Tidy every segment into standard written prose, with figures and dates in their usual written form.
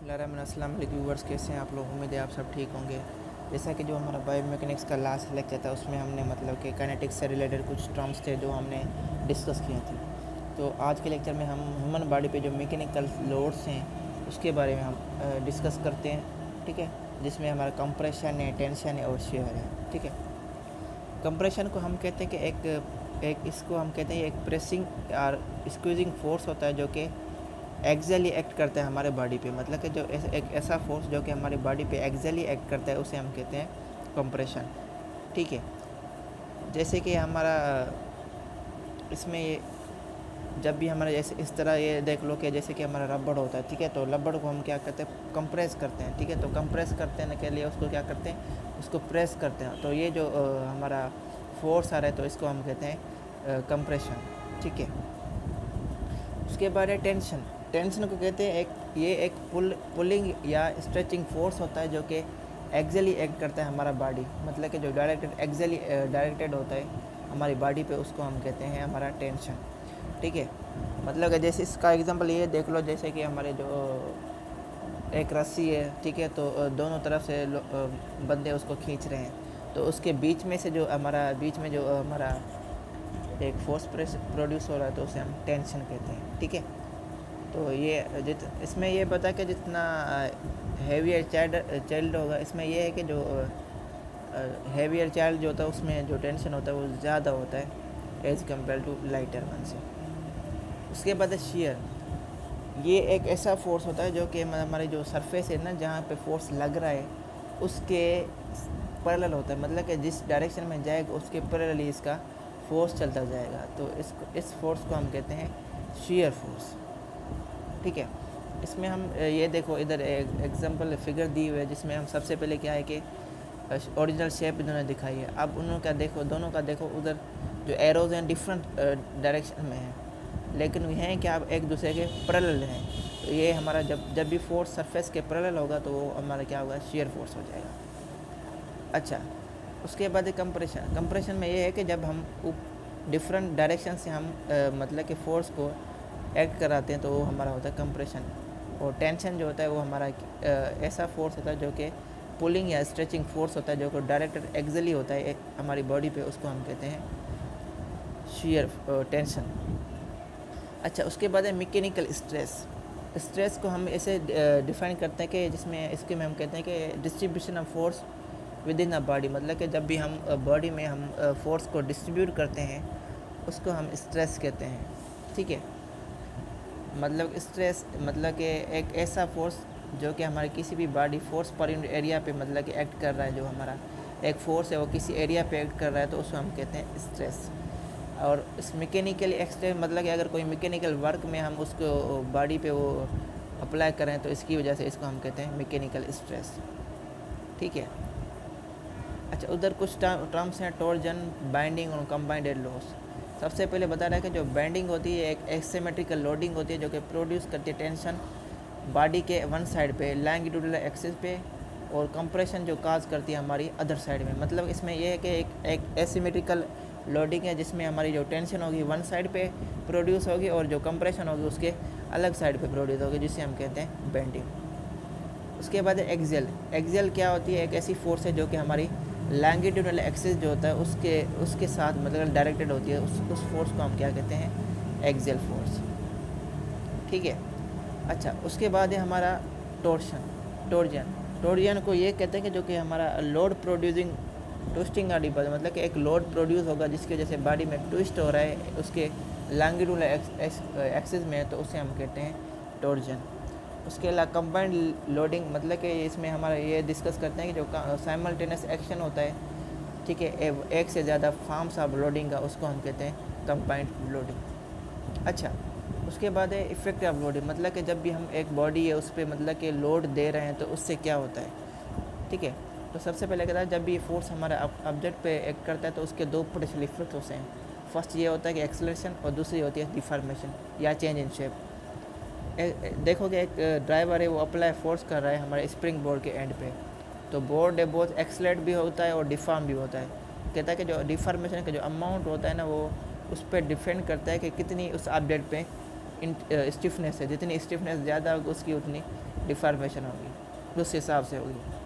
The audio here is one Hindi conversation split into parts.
अस्सलाम वालेकुम व्यूवर्स, कैसे हैं आप लोग। उम्मीद है आप सब ठीक होंगे। जैसा कि जो हमारा बायोमैकेनिक्स का लास्ट लेक्चर था उसमें हमने मतलब कि काइनेटिक्स से रिलेटेड कुछ टर्म्स थे जो हमने डिस्कस किए थे। तो आज के लेक्चर में हम ह्यूमन बॉडी पे जो मैकेनिकल लोड्स हैं उसके बारे में हम डिस्कस करते हैं, ठीक है। जिसमें हमारा कंप्रेशन है, टेंशन है और शेयर है, ठीक है। कंप्रेशन को हम कहते हैं कि एक इसको हम कहते हैं एक प्रेसिंग और स्क्वीजिंग फोर्स होता है जो कि एक्सियली एक्ट करता है हमारे बॉडी पे। मतलब कि जो एक ऐसा फोर्स जो कि हमारी बॉडी पे एक्सियली एक्ट करता है उसे हम कहते हैं कंप्रेशन, ठीक है। जैसे कि हमारा इसमें ये जब भी हमारा जैसे इस तरह ये देख लो कि जैसे कि हमारा रबड़ होता है, ठीक है। तो रबड़ को हम क्या करते हैं, कंप्रेस करते हैं, ठीक है। तो कंप्रेस करते के लिए उसको क्या करते हैं, उसको प्रेस करते हैं। तो ये जो हमारा फोर्स आ रहा है तो इसको हम कहते हैं कंप्रेशन, ठीक है। उसके बाद है टेंशन। टेंशन को कहते हैं एक पुलिंग या स्ट्रेचिंग फोर्स होता है जो कि एक्सियली एक्ट करता है हमारा बॉडी। मतलब कि जो डायरेक्टेड होता है हमारी बॉडी पे, उसको हम कहते हैं हमारा टेंशन, ठीक है। मतलब कि जैसे इसका एग्जांपल ये देख लो, जैसे कि हमारे जो एक रस्सी है, ठीक है। तो दोनों तरफ से बंदे उसको खींच रहे हैं, तो उसके बीच में जो हमारा एक फोर्स प्रोड्यूस हो रहा है तो उसे हम टेंशन कहते हैं, ठीक है। तो ये इसमें ये पता है कि जितना हैवियर चाइल्ड होगा, इसमें ये है कि जो हैवियर चाइल्ड जो होता है उसमें जो टेंशन होता है वो ज़्यादा होता है as compare to lighter one से। उसके बाद है शेयर। ये एक ऐसा फोर्स होता है जो कि हमारे जो सरफेस है ना, जहाँ पे फोर्स लग रहा है उसके पैरेलल होता है। मतलब कि जिस डायरेक्शन में जाएगा उसके पैरेलल ही इसका फोर्स चलता जाएगा। तो इस फोर्स को हम कहते हैं शेयर फोर्स, ठीक है। इसमें हम ये देखो, इधर एक एग्जांपल फिगर दी हुई है जिसमें हम सबसे पहले क्या है कि ओरिजिनल शेप इन्होंने दिखाई है। अब दोनों का देखो, उधर जो एरोज हैं डिफरेंट डायरेक्शन में हैं, लेकिन हैं क्या, अब एक दूसरे के पैरेलल हैं। तो ये हमारा जब भी फोर्स सरफेस के पैरेलल होगा तो वो हमारा क्या होगा, शेयर फोर्स हो जाएगा। अच्छा, उसके बाद कंप्रेशन। कंप्रेशन में ये है कि जब हम डिफरेंट डायरेक्शन से हम मतलब कि फोर्स को एक्ट कराते हैं तो वो हमारा होता है कंप्रेशन। और टेंशन जो होता है वो हमारा ऐसा फोर्स होता है जो कि पुलिंग या स्ट्रेचिंग फोर्स होता है जो कि डायरेक्टेड एक्सियली होता है हमारी बॉडी पे, उसको हम कहते हैं शेयर टेंशन। अच्छा, उसके बाद है मैकेनिकल स्ट्रेस। स्ट्रेस को हम ऐसे डिफाइन करते हैं कि जिसमें इसके में हम कहते हैं कि distribution of force with in a body. मतलब कि जब भी हम बॉडी में हम फोर्स को डिस्ट्रीब्यूट करते हैं उसको हम स्ट्रेस कहते हैं, ठीक है। मतलब स्ट्रेस मतलब कि एक ऐसा फोर्स जो कि हमारे किसी भी body force per unit area पे मतलब कि एक्ट कर रहा है। जो हमारा एक फोर्स है वो किसी एरिया पे एक्ट कर रहा है तो उसको हम कहते हैं स्ट्रेस। और इस मैकेनिकली एक्सट्रेस मतलब कि अगर कोई मैकेनिकल वर्क में हम उसको बॉडी पे वो अप्लाई करें तो इसकी वजह से इसको हम कहते हैं मैकेनिकल स्ट्रेस, ठीक है। अच्छा, उधर कुछ टर्म्स हैं, टॉर्जन, बाइंडिंग और कंबाइंड लॉस। सबसे पहले बता रहा है कि जो बाइंडिंग होती है एक एसिमेट्रिकल लोडिंग होती है जो कि प्रोड्यूस करती है टेंशन बॉडी के वन साइड पे लॉन्गिट्यूडल एक्सिस पे, और कंप्रेशन जो काज करती है हमारी अदर साइड में। मतलब इसमें यह है कि एक एसिमेट्रिकल लोडिंग है जिसमें हमारी जो टेंशन होगी वन साइड पे प्रोड्यूस होगी और जो कंप्रेशन होगी उसके अलग साइड पे प्रोड्यूस होगी, जिसे हम कहते हैं बेंडिंग। उसके बाद एक्सियल। एक्सियल क्या होती है, एक ऐसी फोर्स है जो कि हमारी लॉन्गिट्यूडल एक्सिस जो होता है उसके साथ मतलब डायरेक्टेड होती है। उस फोर्स को हम क्या कहते हैं, एक्सियल फोर्स, ठीक है। अच्छा, उसके बाद है हमारा टॉर्जन को ये कहते हैं कि जो कि हमारा लोड प्रोड्यूसिंग ट्विस्टिंग का डिपर, मतलब कि एक लोड प्रोड्यूस होगा जिसकी वजह से बॉडी में ट्विस्ट हो रहा है उसके लॉन्गिट्यूडल एक्सिस में, तो उसे हम कहते हैं टॉर्जन। उसके अलावा कंबाइंड लोडिंग, मतलब कि इसमें हमारा ये डिस्कस करते हैं कि जो साइमल्टेनियस एक्शन होता है, ठीक है, एक से ज़्यादा फॉर्म्स ऑफ लोडिंग का, उसको हम कहते हैं कंबाइंड लोडिंग। अच्छा, उसके बाद है इफेक्ट ऑफ लोडिंग। मतलब कि जब भी हम एक बॉडी है उस पर मतलब कि लोड दे रहे हैं तो उससे क्या होता है, ठीक है। तो सबसे पहले कहता है जब भी फोर्स हमारा ऑब्जेक्ट पे एक्ट करता है तो उसके दो पोटेंशियल इफेक्ट होते हैं। फर्स्ट ये होता है कि एक्सेलरेशन और दूसरी होती है डिफॉर्मेशन या चेंज इन शेप। देखो कि एक ड्राइवर है वो अप्लाई फोर्स कर रहा है हमारे स्प्रिंग बोर्ड के एंड पे, तो बोर्ड है बहुत एक्सलेट भी होता है और डिफॉर्म भी होता है। कहता है कि जो डिफॉर्मेशन का जो अमाउंट होता है ना वो उस पर डिपेंड करता है कि कितनी उस ऑब्जेक्ट पे स्टिफनेस है। जितनी स्टिफनेस ज़्यादा होगी उसकी उतनी डिफॉर्मेशन होगी, उस हिसाब से होगी।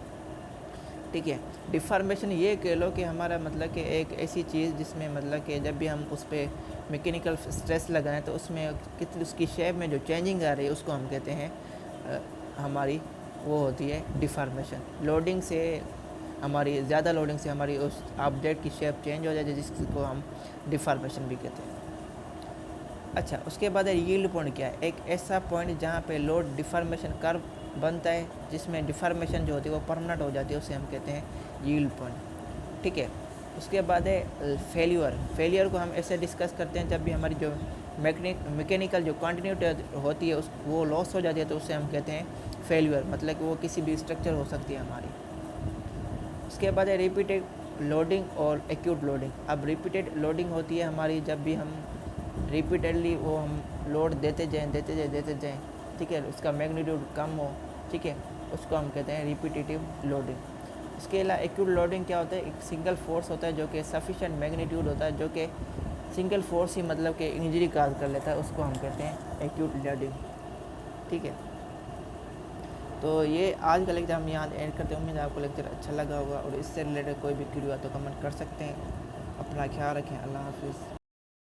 ठीक है, डिफॉर्मेशन ये कह लो कि हमारा मतलब कि एक ऐसी चीज़ जिसमें मतलब कि जब भी हम उस पर मैकेनिकल स्ट्रेस लगाएं तो उसमें कितनी उसकी शेप में जो चेंजिंग आ रही है उसको हम कहते हैं हमारी वो होती है डिफॉर्मेशन। लोडिंग से हमारी ज़्यादा लोडिंग से हमारी उस ऑब्जेक्ट की शेप चेंज हो जाती है, जिसको हम डिफॉर्मेशन भी कहते हैं। अच्छा, उसके बाद यील्ड पॉइंट क्या है? एक ऐसा पॉइंट जहाँ पे लोड डिफॉर्मेशन कर्व बनता है, जिसमें डिफॉर्मेशन जो होती है वो परमानेंट हो जाती है, उसे हम कहते हैं यील्ड पॉइंट। ठीक है, उसके बाद है फेल्यूर। फेलियर को हम ऐसे डिस्कस करते हैं जब भी हमारी जो मैकेनिकल जो कंटिन्यूटी होती है उस वो लॉस हो जाती है, तो उसे हम कहते हैं फेल्यूर, मतलब कि वो किसी भी स्ट्रक्चर हो सकती है हमारी। उसके बाद है रिपीटेड लोडिंग और एक्यूट लोडिंग। अब रिपीटेड लोडिंग होती है हमारी जब भी हम रिपीटेडली वो हम लोड देते जाएं, ठीक है, उसका मैग्नीट्यूड कम हो, ठीक है, उसको हम कहते हैं रिपीटेटिव लोडिंग। इसके अलावा एक्यूट लोडिंग क्या होता है? एक सिंगल फोर्स होता है जो कि सफिशेंट मैग्नीट्यूड होता है, जो कि सिंगल फोर्स ही मतलब कि इंजरी काज कर लेता है, उसको हम कहते हैं एक्यूट लोडिंग। ठीक है, तो ये आज का लेक्चर हम यहाँ एंड करते हैं। उम्मीद है आपको लेक्चर अच्छा लगा होगा, और इससे रिलेटेड कोई भी क्वेरी हो तो कमेंट कर सकते हैं। अपना ख्याल रखें। अल्लाह हाफिज़।